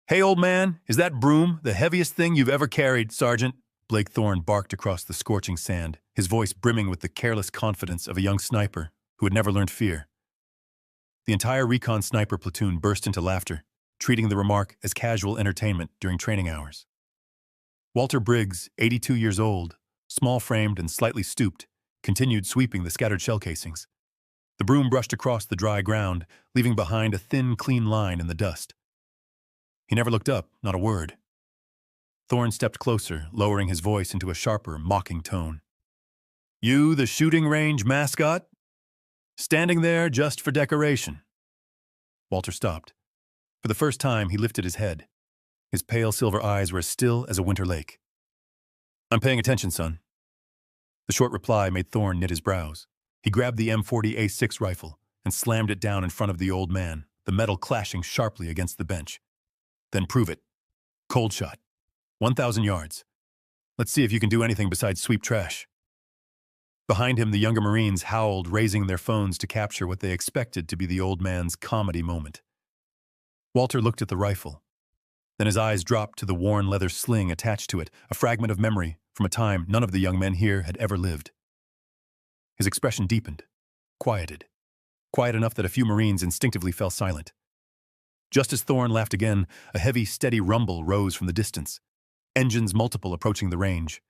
"Hey, old man, is that broom the heaviest thing you've ever carried, Sergeant?" Blake Thorne barked across the scorching sand, his voice brimming with the careless confidence of a young sniper who had never learned fear. The entire recon sniper platoon burst into laughter, treating the remark as casual entertainment during training hours. Walter Briggs, 82 years old, small-framed and slightly stooped, continued sweeping the scattered shell casings. The broom brushed across the dry ground, leaving behind a thin, clean line in the dust. He never looked up, not a word. Thorne stepped closer, lowering his voice into a sharper, mocking tone. "You, the shooting range mascot? Standing there just for decoration." Walter stopped. For the first time, he lifted his head. His pale silver eyes were as still as a winter lake. "I'm paying attention, son." The short reply made Thorne knit his brows. He grabbed the M40A6 rifle and slammed it down in front of the old man, the metal clashing sharply against the bench. "Then prove it. Cold shot. 1,000 yards. Let's see if you can do anything besides sweep trash." Behind him, the younger Marines howled, raising their phones to capture what they expected to be the old man's comedy moment. Walter looked at the rifle. Then his eyes dropped to the worn leather sling attached to it, a fragment of memory from a time none of the young men here had ever lived. His expression deepened, quieted, quiet enough that a few Marines instinctively fell silent. Just as Thorne laughed again, a heavy, steady rumble rose from the distance. Engines multiple approaching the range.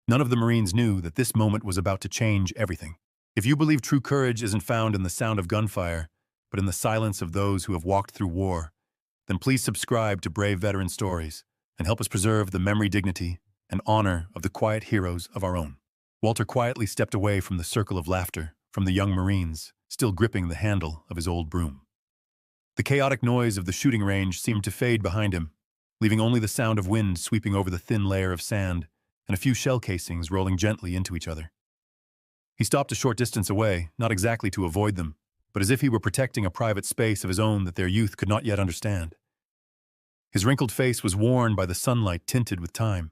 None of the Marines knew that this moment was about to change everything. If you believe true courage isn't found in the sound of gunfire, but in the silence of those who have walked through war, then please subscribe to Brave Veteran Stories and help us preserve the memory, dignity, and honor of the quiet heroes of our own. Walter quietly stepped away from the circle of laughter from the young Marines, still gripping the handle of his old broom. The chaotic noise of the shooting range seemed to fade behind him, leaving only the sound of wind sweeping over the thin layer of sand and a few shell casings rolling gently into each other. He stopped a short distance away, not exactly to avoid them, but as if he were protecting a private space of his own that their youth could not yet understand. His wrinkled face was worn by the sunlight tinted with time.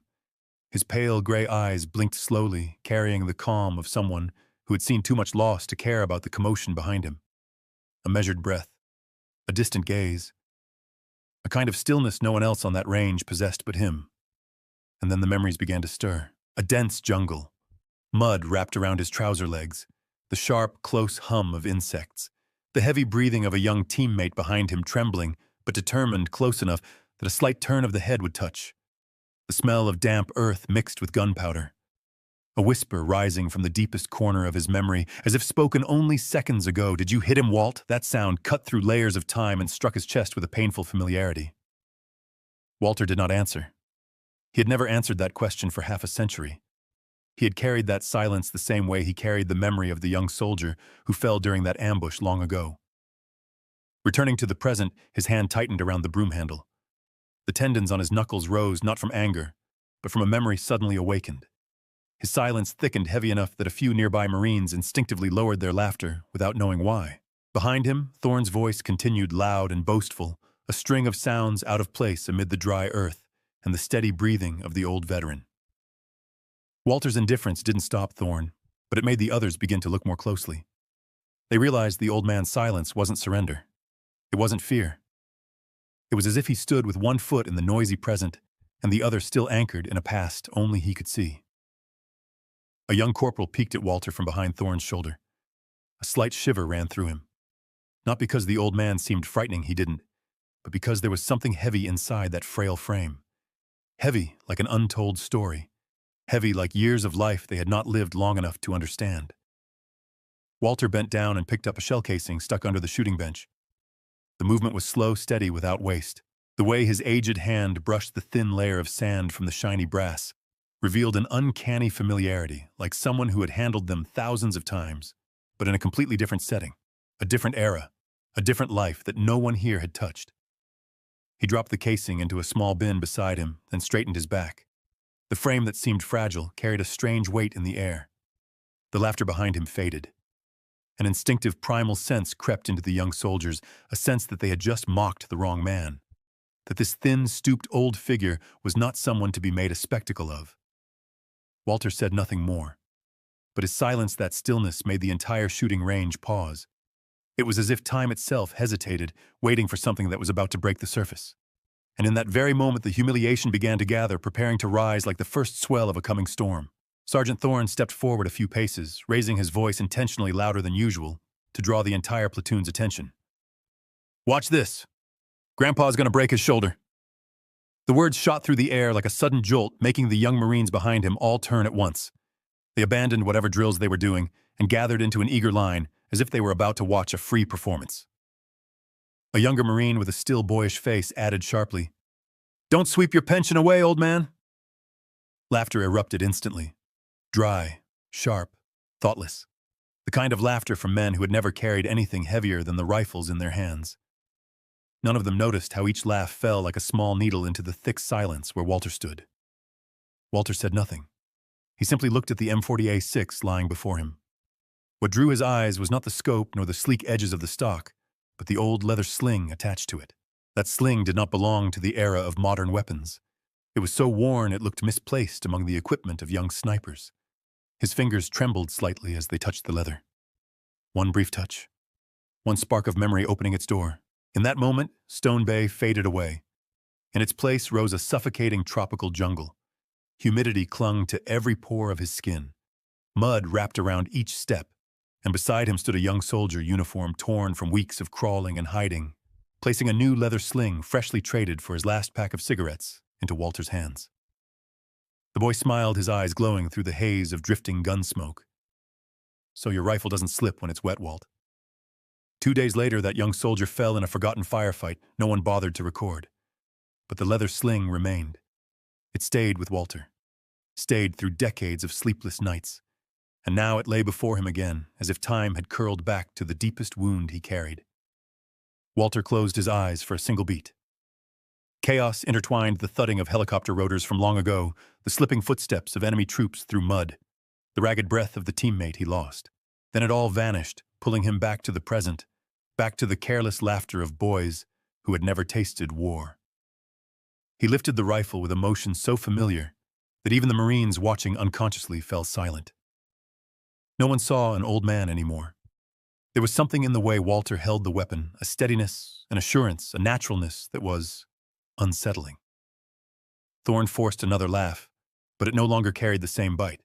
His pale gray eyes blinked slowly, carrying the calm of someone who had seen too much loss to care about the commotion behind him. A measured breath, a distant gaze, a kind of stillness no one else on that range possessed but him. And then the memories began to stir. A dense jungle, mud wrapped around his trouser legs, the sharp, close hum of insects, the heavy breathing of a young teammate behind him trembling, but determined close enough that a slight turn of the head would touch. The smell of damp earth mixed with gunpowder. A whisper rising from the deepest corner of his memory, as if spoken only seconds ago. "Did you hit him, Walt?" That sound cut through layers of time and struck his chest with a painful familiarity. Walter did not answer. He had never answered that question for half a century. He had carried that silence the same way he carried the memory of the young soldier who fell during that ambush long ago. Returning to the present, his hand tightened around the broom handle. The tendons on his knuckles rose not from anger, but from a memory suddenly awakened. His silence thickened heavy enough that a few nearby Marines instinctively lowered their laughter without knowing why. Behind him, Thorne's voice continued loud and boastful, a string of sounds out of place amid the dry earth and the steady breathing of the old veteran. Walter's indifference didn't stop Thorne, but it made the others begin to look more closely. They realized the old man's silence wasn't surrender. It wasn't fear. It was as if he stood with one foot in the noisy present and the other still anchored in a past only he could see. A young corporal peeked at Walter from behind Thorne's shoulder. A slight shiver ran through him. Not because the old man seemed frightening, he didn't, but because there was something heavy inside that frail frame. Heavy like an untold story. Heavy like years of life they had not lived long enough to understand. Walter bent down and picked up a shell casing stuck under the shooting bench. The movement was slow, steady, without waste. The way his aged hand brushed the thin layer of sand from the shiny brass revealed an uncanny familiarity, like someone who had handled them thousands of times, but in a completely different setting, a different era, a different life that no one here had touched. He dropped the casing into a small bin beside him, then straightened his back. The frame that seemed fragile carried a strange weight in the air. The laughter behind him faded. An instinctive primal sense crept into the young soldiers, a sense that they had just mocked the wrong man, that this thin, stooped old figure was not someone to be made a spectacle of. Walter said nothing more, but his silence, that stillness, made the entire shooting range pause. It was as if time itself hesitated, waiting for something that was about to break the surface. And in that very moment, the humiliation began to gather, preparing to rise like the first swell of a coming storm. Sergeant Thorne stepped forward a few paces, raising his voice intentionally louder than usual to draw the entire platoon's attention. "Watch this. Grandpa's gonna break his shoulder." The words shot through the air like a sudden jolt, making the young Marines behind him all turn at once. They abandoned whatever drills they were doing and gathered into an eager line as if they were about to watch a free performance. A younger Marine with a still boyish face added sharply, "Don't sweep your pension away, old man." Laughter erupted instantly. Dry, sharp, thoughtless. The kind of laughter from men who had never carried anything heavier than the rifles in their hands. None of them noticed how each laugh fell like a small needle into the thick silence where Walter stood. Walter said nothing. He simply looked at the M40A6 lying before him. What drew his eyes was not the scope nor the sleek edges of the stock, but the old leather sling attached to it. That sling did not belong to the era of modern weapons. It was so worn it looked misplaced among the equipment of young snipers. His fingers trembled slightly as they touched the leather. One brief touch. One spark of memory opening its door. In that moment, Stone Bay faded away. In its place rose a suffocating tropical jungle. Humidity clung to every pore of his skin. Mud wrapped around each step, and beside him stood a young soldier, uniform torn from weeks of crawling and hiding, placing a new leather sling freshly traded for his last pack of cigarettes into Walter's hands. The boy smiled, his eyes glowing through the haze of drifting gun smoke. "So your rifle doesn't slip when it's wet, Walt." 2 days later, that young soldier fell in a forgotten firefight no one bothered to record. But the leather sling remained. It stayed with Walter, stayed through decades of sleepless nights, and now it lay before him again, as if time had curled back to the deepest wound he carried. Walter closed his eyes for a single beat. Chaos intertwined the thudding of helicopter rotors from long ago, the slipping footsteps of enemy troops through mud, the ragged breath of the teammate he lost. Then it all vanished, pulling him back to the present, back to the careless laughter of boys who had never tasted war. He lifted the rifle with a motion so familiar that even the Marines watching unconsciously fell silent. No one saw an old man anymore. There was something in the way Walter held the weapon, a steadiness, an assurance, a naturalness that was unsettling. Thorne forced another laugh, but it no longer carried the same bite.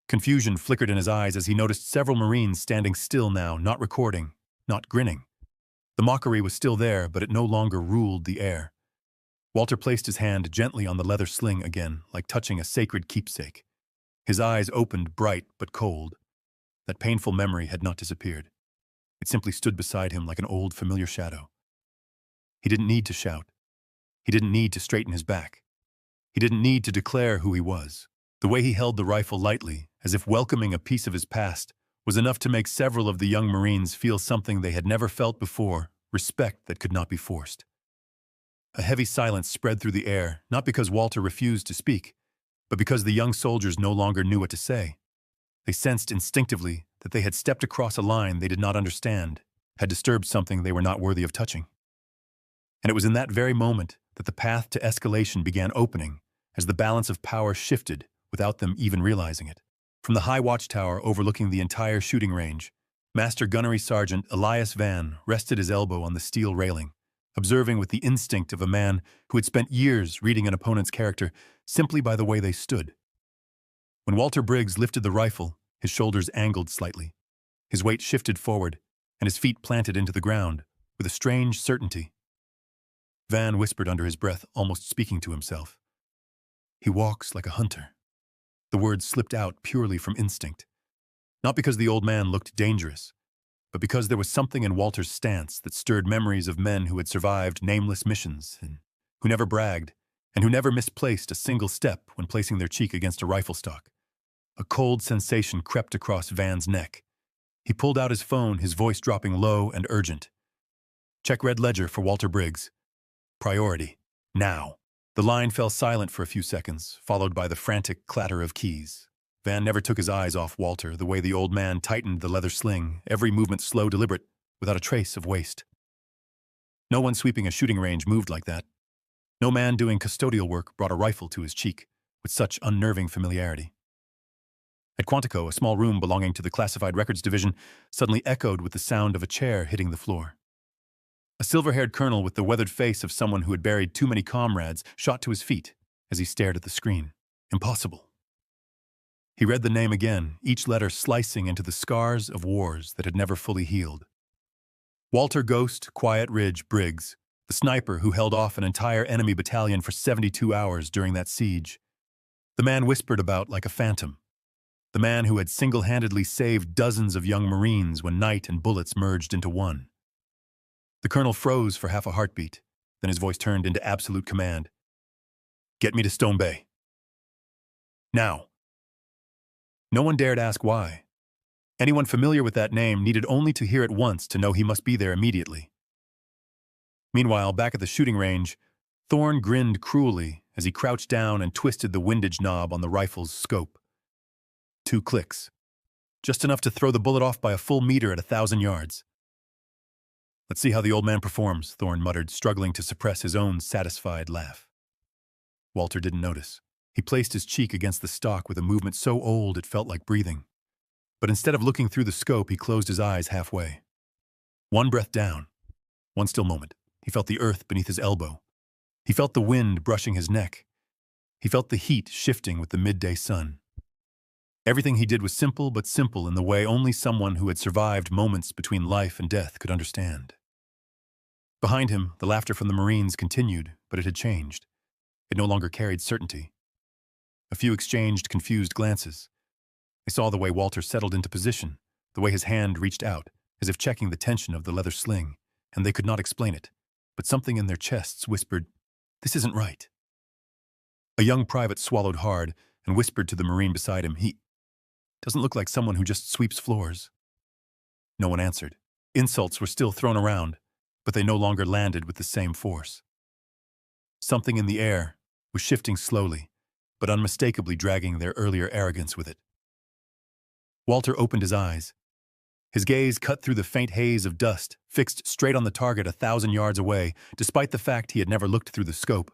Confusion flickered in his eyes as he noticed several Marines standing still now, not recording, not grinning. The mockery was still there, but it no longer ruled the air. Walter placed his hand gently on the leather sling again, like touching a sacred keepsake. His eyes opened bright but cold. That painful memory had not disappeared. It simply stood beside him like an old familiar shadow. He didn't need to shout. He didn't need to straighten his back. He didn't need to declare who he was. The way he held the rifle lightly, as if welcoming a piece of his past, was enough to make several of the young Marines feel something they had never felt before, respect that could not be forced. A heavy silence spread through the air, not because Walter refused to speak, but because the young soldiers no longer knew what to say. They sensed instinctively that they had stepped across a line they did not understand, had disturbed something they were not worthy of touching. And it was in that very moment that the path to escalation began opening, as the balance of power shifted without them even realizing it. From the high watchtower overlooking the entire shooting range, Master Gunnery Sergeant Elias Van rested his elbow on the steel railing, observing with the instinct of a man who had spent years reading an opponent's character simply by the way they stood. When Walter Briggs lifted the rifle, his shoulders angled slightly. His weight shifted forward, and his feet planted into the ground, with a strange certainty. Van whispered under his breath, almost speaking to himself. "He walks like a hunter." The words slipped out purely from instinct. Not because the old man looked dangerous, but because there was something in Walter's stance that stirred memories of men who had survived nameless missions, and who never bragged, and who never misplaced a single step when placing their cheek against a rifle stock. A cold sensation crept across Van's neck. He pulled out his phone, his voice dropping low and urgent. "Check red ledger for Walter Briggs. Priority. Now." The line fell silent for a few seconds, followed by the frantic clatter of keys. Van never took his eyes off Walter, the way the old man tightened the leather sling, every movement slow, deliberate, without a trace of waste. No one sweeping a shooting range moved like that. No man doing custodial work brought a rifle to his cheek with such unnerving familiarity. At Quantico, a small room belonging to the Classified Records Division suddenly echoed with the sound of a chair hitting the floor. A silver-haired colonel with the weathered face of someone who had buried too many comrades shot to his feet as he stared at the screen. Impossible. He read the name again, each letter slicing into the scars of wars that had never fully healed. Walter Ghost, Quiet Ridge Briggs, the sniper who held off an entire enemy battalion for 72 hours during that siege. The man whispered about like a phantom. The man who had single-handedly saved dozens of young Marines when night and bullets merged into one. The colonel froze for half a heartbeat, then his voice turned into absolute command. "Get me to Stone Bay. Now." No one dared ask why. Anyone familiar with that name needed only to hear it once to know he must be there immediately. Meanwhile, back at the shooting range, Thorne grinned cruelly as he crouched down and twisted the windage knob on the rifle's scope. 2 clicks. Just enough to throw the bullet off by a full meter at 1,000 yards. "Let's see how the old man performs," Thorne muttered, struggling to suppress his own satisfied laugh. Walter didn't notice. He placed his cheek against the stock with a movement so old it felt like breathing. But instead of looking through the scope, he closed his eyes halfway. One breath down. One still moment. He felt the earth beneath his elbow. He felt the wind brushing his neck. He felt the heat shifting with the midday sun. Everything he did was simple, but simple in the way only someone who had survived moments between life and death could understand. Behind him, the laughter from the Marines continued, but it had changed. It no longer carried certainty. A few exchanged confused glances. They saw the way Walter settled into position, the way his hand reached out, as if checking the tension of the leather sling, and they could not explain it, but something in their chests whispered, "This isn't right." A young private swallowed hard and whispered to the Marine beside him, "He doesn't look like someone who just sweeps floors." No one answered. Insults were still thrown around, but they no longer landed with the same force. Something in the air was shifting slowly, but unmistakably dragging their earlier arrogance with it. Walter opened his eyes. His gaze cut through the faint haze of dust, fixed straight on the target 1,000 yards away, despite the fact he had never looked through the scope.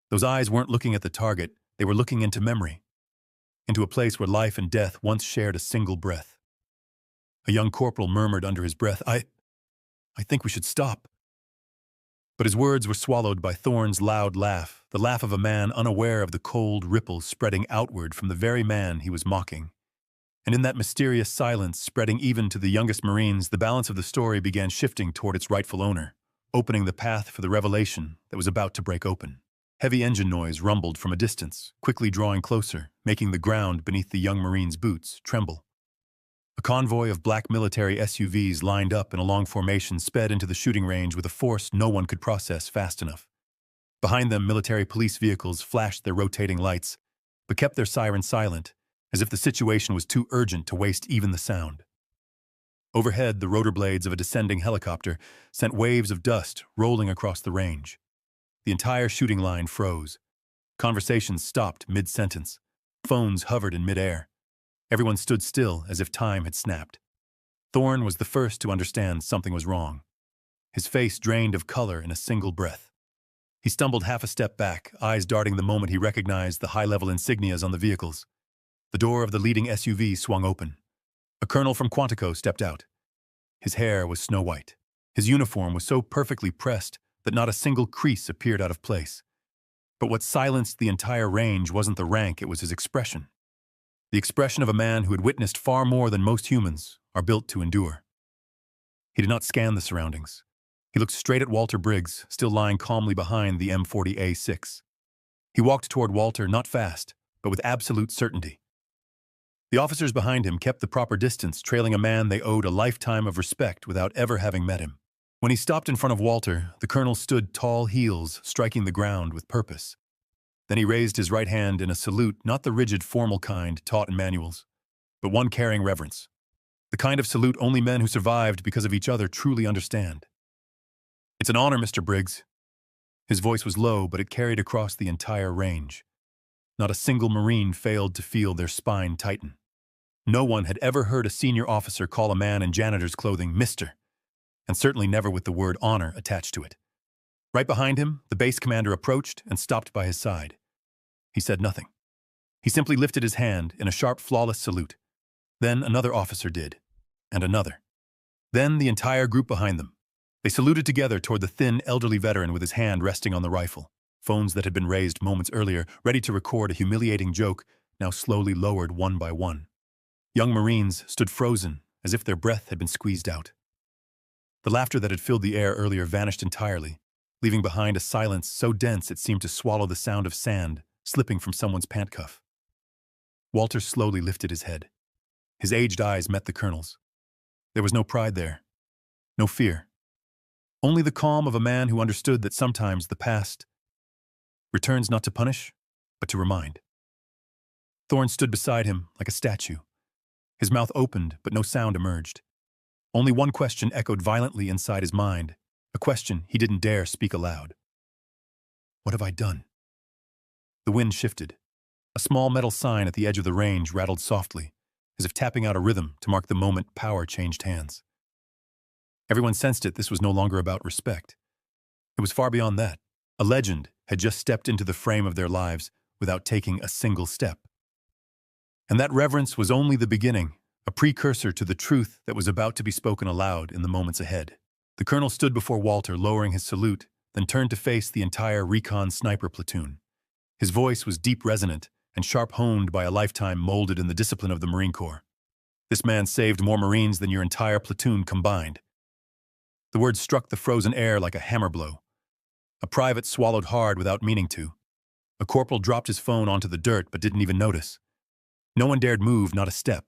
Those eyes weren't looking at the target, they were looking into memory, into a place where life and death once shared a single breath. A young corporal murmured under his breath, I think we should stop." But his words were swallowed by Thorne's loud laugh, the laugh of a man unaware of the cold ripples spreading outward from the very man he was mocking. And in that mysterious silence spreading even to the youngest Marines, the balance of the story began shifting toward its rightful owner, opening the path for the revelation that was about to break open. Heavy engine noise rumbled from a distance, quickly drawing closer, making the ground beneath the young Marine's boots tremble. A convoy of black military SUVs lined up in a long formation sped into the shooting range with a force no one could process fast enough. Behind them, military police vehicles flashed their rotating lights, but kept their sirens silent, as if the situation was too urgent to waste even the sound. Overhead, the rotor blades of a descending helicopter sent waves of dust rolling across the range. The entire shooting line froze. Conversations stopped mid-sentence. Phones hovered in mid-air. Everyone stood still as if time had snapped. Thorne was the first to understand something was wrong. His face drained of color in a single breath. He stumbled half a step back, eyes darting the moment he recognized the high-level insignias on the vehicles. The door of the leading SUV swung open. A colonel from Quantico stepped out. His hair was snow-white. His uniform was so perfectly pressed that not a single crease appeared out of place. But what silenced the entire range wasn't the rank, it was his expression. The expression of a man who had witnessed far more than most humans are built to endure. He did not scan the surroundings. He looked straight at Walter Briggs, still lying calmly behind the M40A6. He walked toward Walter, not fast, but with absolute certainty. The officers behind him kept the proper distance, trailing a man they owed a lifetime of respect without ever having met him. When he stopped in front of Walter, the colonel stood tall heels, striking the ground with purpose. Then he raised his right hand in a salute, not the rigid, formal kind taught in manuals, but one carrying reverence. The kind of salute only men who survived because of each other truly understand. "It's an honor, Mr. Briggs." His voice was low, but it carried across the entire range. Not a single Marine failed to feel their spine tighten. No one had ever heard a senior officer call a man in janitor's clothing Mr., and certainly never with the word honor attached to it. Right behind him, the base commander approached and stopped by his side. He said nothing. He simply lifted his hand in a sharp, flawless salute. Then another officer did, and another. Then the entire group behind them. They saluted together toward the thin, elderly veteran with his hand resting on the rifle. Phones that had been raised moments earlier, ready to record a humiliating joke, now slowly lowered one by one. Young Marines stood frozen, as if their breath had been squeezed out. The laughter that had filled the air earlier vanished entirely, leaving behind a silence so dense it seemed to swallow the sound of sand slipping from someone's pant cuff. Walter slowly lifted his head. His aged eyes met the colonel's. There was no pride there, no fear. Only the calm of a man who understood that sometimes the past returns not to punish, but to remind. Thorne stood beside him like a statue. His mouth opened, but no sound emerged. Only one question echoed violently inside his mind, a question he didn't dare speak aloud. What have I done? The wind shifted. A small metal sign at the edge of the range rattled softly, as if tapping out a rhythm to mark the moment power changed hands. Everyone sensed it. This was no longer about respect. It was far beyond that. A legend had just stepped into the frame of their lives without taking a single step. And that reverence was only the beginning, a precursor to the truth that was about to be spoken aloud in the moments ahead. The colonel stood before Walter, lowering his salute, then turned to face the entire recon sniper platoon. His voice was deep resonant and sharp-honed by a lifetime molded in the discipline of the Marine Corps. This man saved more Marines than your entire platoon combined. The words struck the frozen air like a hammer blow. A private swallowed hard without meaning to. A corporal dropped his phone onto the dirt but didn't even notice. No one dared move, not a step.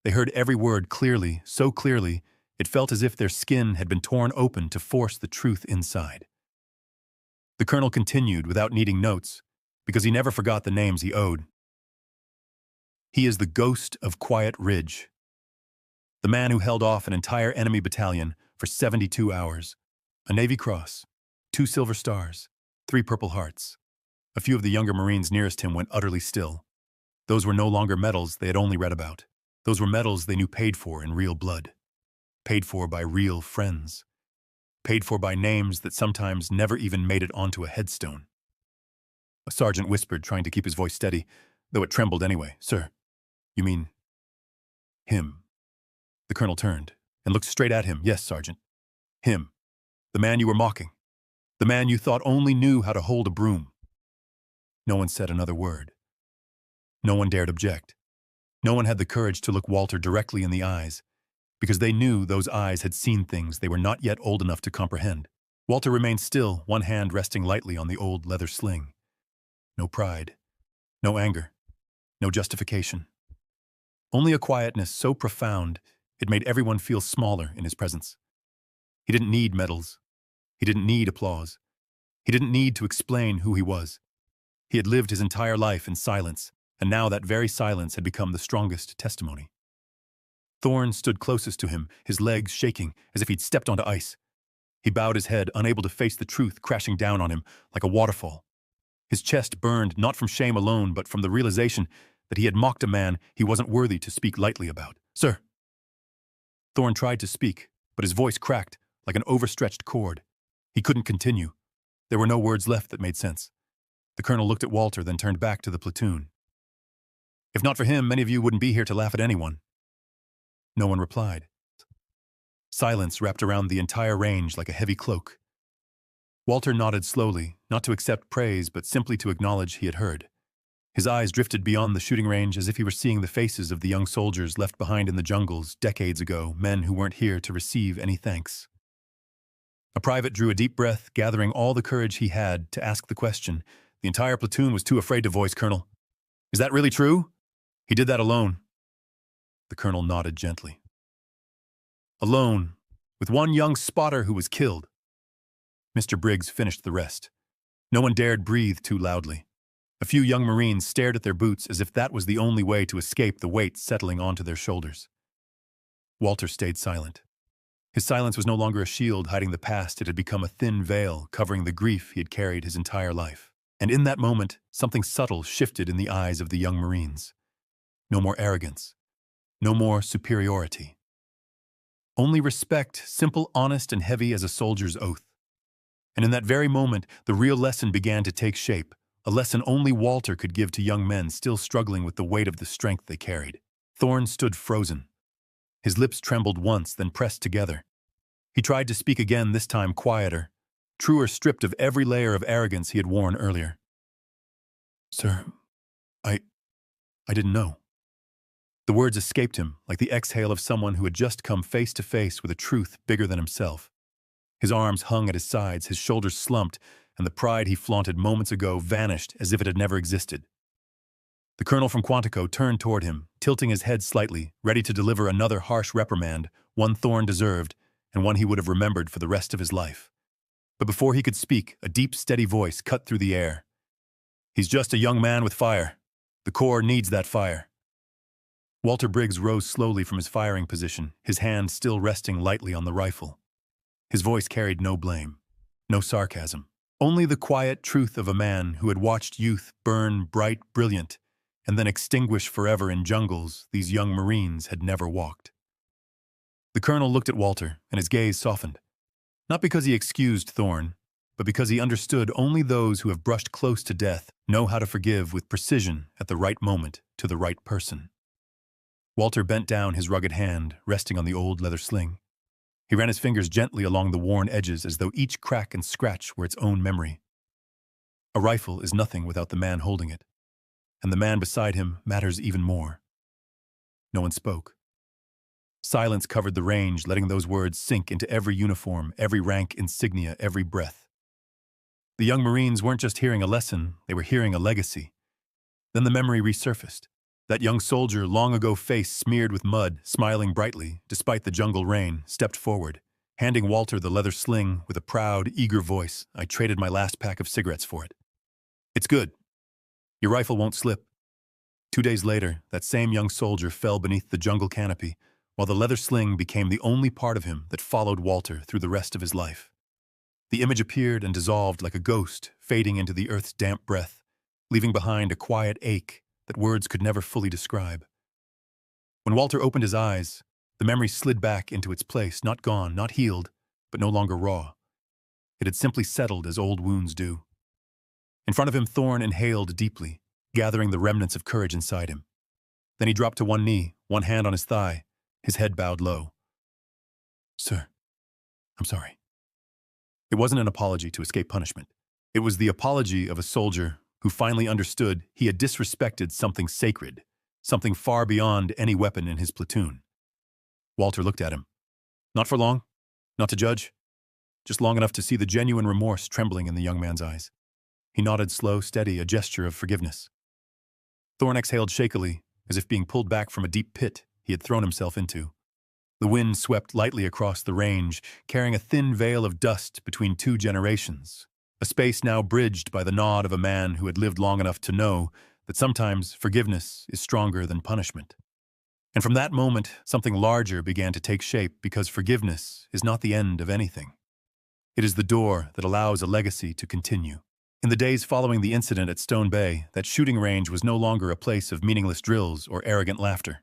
They heard every word clearly, so clearly, it felt as if their skin had been torn open to force the truth inside. The colonel continued without needing notes, because he never forgot the names he owed. He is the ghost of Quiet Ridge. The man who held off an entire enemy battalion for 72 hours. A Navy Cross, 2 Silver Stars, 3 Purple Hearts. A few of the younger Marines nearest him went utterly still. Those were no longer medals they had only read about. Those were medals they knew paid for in real blood. Paid for by real friends. Paid for by names that sometimes never even made it onto a headstone. A sergeant whispered, trying to keep his voice steady, though it trembled anyway. Sir, you mean him? The colonel turned and looked straight at him. Yes, Sergeant. Him. The man you were mocking. The man you thought only knew how to hold a broom. No one said another word. No one dared object. No one had the courage to look Walter directly in the eyes, because they knew those eyes had seen things they were not yet old enough to comprehend. Walter remained still, one hand resting lightly on the old leather sling. No pride, no anger, no justification. Only a quietness so profound it made everyone feel smaller in his presence. He didn't need medals. He didn't need applause. He didn't need to explain who he was. He had lived his entire life in silence, and now that very silence had become the strongest testimony. Thorne stood closest to him, his legs shaking as if he'd stepped onto ice. He bowed his head, unable to face the truth crashing down on him like a waterfall. His chest burned not from shame alone, but from the realization that he had mocked a man he wasn't worthy to speak lightly about. Sir. Thorne tried to speak, but his voice cracked like an overstretched cord. He couldn't continue. There were no words left that made sense. The colonel looked at Walter, then turned back to the platoon. If not for him, many of you wouldn't be here to laugh at anyone. No one replied. Silence wrapped around the entire range like a heavy cloak. Walter nodded slowly, not to accept praise, but simply to acknowledge he had heard. His eyes drifted beyond the shooting range as if he were seeing the faces of the young soldiers left behind in the jungles decades ago, men who weren't here to receive any thanks. A private drew a deep breath, gathering all the courage he had to ask the question. The entire platoon was too afraid to voice, Colonel. Is that really true? He did that alone. The colonel nodded gently. Alone, with one young spotter who was killed. Mr. Briggs finished the rest. No one dared breathe too loudly. A few young Marines stared at their boots as if that was the only way to escape the weight settling onto their shoulders. Walter stayed silent. His silence was no longer a shield hiding the past. It had become a thin veil covering the grief he had carried his entire life. And in that moment, something subtle shifted in the eyes of the young Marines. No more arrogance. No more superiority. Only respect, simple, honest, and heavy as a soldier's oath. And in that very moment, the real lesson began to take shape, a lesson only Walter could give to young men still struggling with the weight of the strength they carried. Thorne stood frozen. His lips trembled once, then pressed together. He tried to speak again, this time quieter, truer, stripped of every layer of arrogance he had worn earlier. "Sir, I... I didn't know." The words escaped him like the exhale of someone who had just come face to face with a truth bigger than himself. His arms hung at his sides, his shoulders slumped, and the pride he flaunted moments ago vanished as if it had never existed. The colonel from Quantico turned toward him, tilting his head slightly, ready to deliver another harsh reprimand, one Thorne deserved, and one he would have remembered for the rest of his life. But before he could speak, a deep, steady voice cut through the air. "He's just a young man with fire. The Corps needs that fire." Walter Briggs rose slowly from his firing position, his hand still resting lightly on the rifle. His voice carried no blame, no sarcasm, only the quiet truth of a man who had watched youth burn bright, brilliant, and then extinguish forever in jungles these young Marines had never walked. The colonel looked at Walter, and his gaze softened. Not because he excused Thorne, but because he understood only those who have brushed close to death know how to forgive with precision at the right moment to the right person. Walter bent down, his rugged hand resting on the old leather sling. He ran his fingers gently along the worn edges as though each crack and scratch were its own memory. A rifle is nothing without the man holding it, and the man beside him matters even more. No one spoke. Silence covered the range, letting those words sink into every uniform, every rank insignia, every breath. The young Marines weren't just hearing a lesson, they were hearing a legacy. Then the memory resurfaced. That young soldier, long ago face smeared with mud, smiling brightly, despite the jungle rain, stepped forward, handing Walter the leather sling with a proud, eager voice. "I traded my last pack of cigarettes for it. It's good. Your rifle won't slip." 2 days later, that same young soldier fell beneath the jungle canopy, while the leather sling became the only part of him that followed Walter through the rest of his life. The image appeared and dissolved like a ghost, fading into the earth's damp breath, leaving behind a quiet ache that words could never fully describe. When Walter opened his eyes, the memory slid back into its place, not gone, not healed, but no longer raw. It had simply settled as old wounds do. In front of him, Thorne inhaled deeply, gathering the remnants of courage inside him. Then he dropped to one knee, one hand on his thigh, his head bowed low. "Sir, I'm sorry." It wasn't an apology to escape punishment. It was the apology of a soldier who finally understood he had disrespected something sacred, something far beyond any weapon in his platoon. Walter looked at him. Not for long, not to judge, just long enough to see the genuine remorse trembling in the young man's eyes. He nodded, slow, steady, a gesture of forgiveness. Thorne exhaled shakily, as if being pulled back from a deep pit he had thrown himself into. The wind swept lightly across the range, carrying a thin veil of dust between two generations, a space now bridged by the nod of a man who had lived long enough to know that sometimes forgiveness is stronger than punishment. And from that moment, something larger began to take shape, because forgiveness is not the end of anything. It is the door that allows a legacy to continue. In the days following the incident at Stone Bay, that shooting range was no longer a place of meaningless drills or arrogant laughter.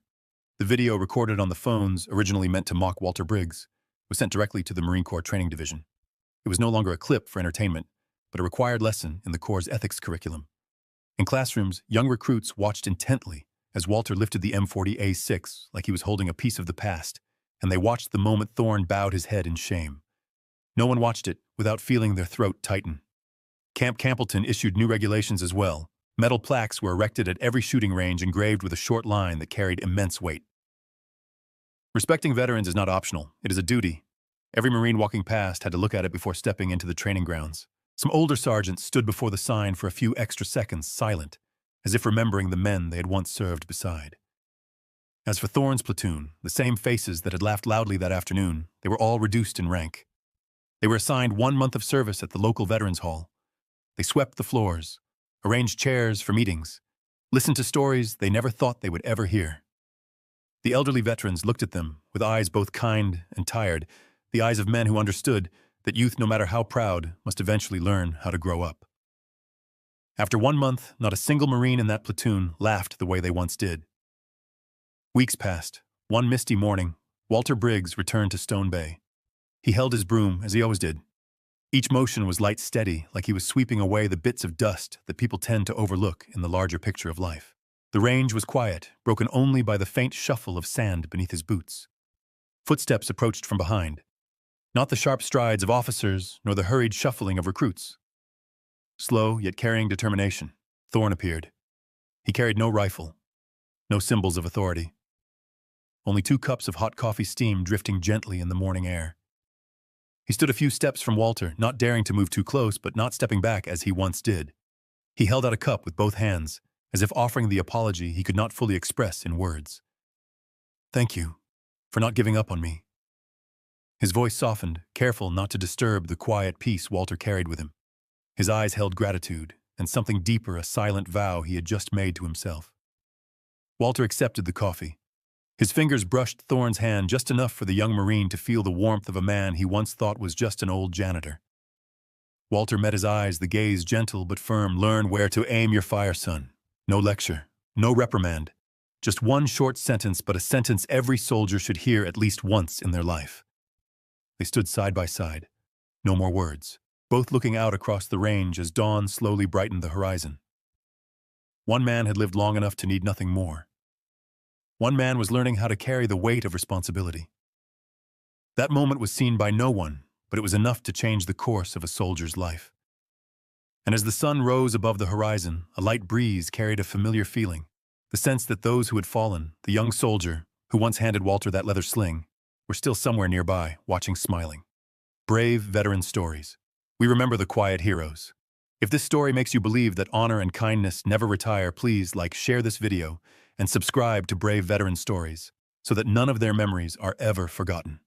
The video recorded on the phones, originally meant to mock Walter Briggs, was sent directly to the Marine Corps Training Division. It was no longer a clip for entertainment, but a required lesson in the Corps' ethics curriculum. In classrooms, young recruits watched intently as Walter lifted the M40A6 like he was holding a piece of the past, and they watched the moment Thorne bowed his head in shame. No one watched it without feeling their throat tighten. Camp Campbellton issued new regulations as well. Metal plaques were erected at every shooting range engraved with a short line that carried immense weight. Respecting veterans is not optional, it is a duty. Every Marine walking past had to look at it before stepping into the training grounds. Some older sergeants stood before the sign for a few extra seconds, silent, as if remembering the men they had once served beside. As for Thorne's platoon, the same faces that had laughed loudly that afternoon, they were all reduced in rank. They were assigned 1 month of service at the local Veterans Hall. They swept the floors, arranged chairs for meetings, listened to stories they never thought they would ever hear. The elderly veterans looked at them with eyes both kind and tired, the eyes of men who understood that youth, no matter how proud, must eventually learn how to grow up. After 1 month, not a single Marine in that platoon laughed the way they once did. Weeks passed. One misty morning, Walter Briggs returned to Stone Bay. He held his broom, as he always did. Each motion was light, steady, like he was sweeping away the bits of dust that people tend to overlook in the larger picture of life. The range was quiet, broken only by the faint shuffle of sand beneath his boots. Footsteps approached from behind. Not the sharp strides of officers, nor the hurried shuffling of recruits. Slow, yet carrying determination, Thorne appeared. He carried no rifle, no symbols of authority. Only 2 cups of hot coffee steam drifting gently in the morning air. He stood a few steps from Walter, not daring to move too close, but not stepping back as he once did. He held out a cup with both hands, as if offering the apology he could not fully express in words. "Thank you for not giving up on me." His voice softened, careful not to disturb the quiet peace Walter carried with him. His eyes held gratitude, and something deeper, a silent vow he had just made to himself. Walter accepted the coffee. His fingers brushed Thorne's hand just enough for the young Marine to feel the warmth of a man he once thought was just an old janitor. Walter met his eyes, the gaze gentle but firm. "Learn where to aim your fire, son. No lecture, no reprimand. Just one short sentence, but a sentence every soldier should hear at least once in their life." They stood side by side. No more words, both looking out across the range as dawn slowly brightened the horizon. One man had lived long enough to need nothing more. One man was learning how to carry the weight of responsibility. That moment was seen by no one, but it was enough to change the course of a soldier's life. And as the sun rose above the horizon, a light breeze carried a familiar feeling, the sense that those who had fallen, the young soldier who once handed Walter that leather sling, were still somewhere nearby, watching smiling. Brave veteran stories. We remember the quiet heroes. If this story makes you believe that honor and kindness never retire, please share this video, and subscribe to Brave Veteran Stories so that none of their memories are ever forgotten.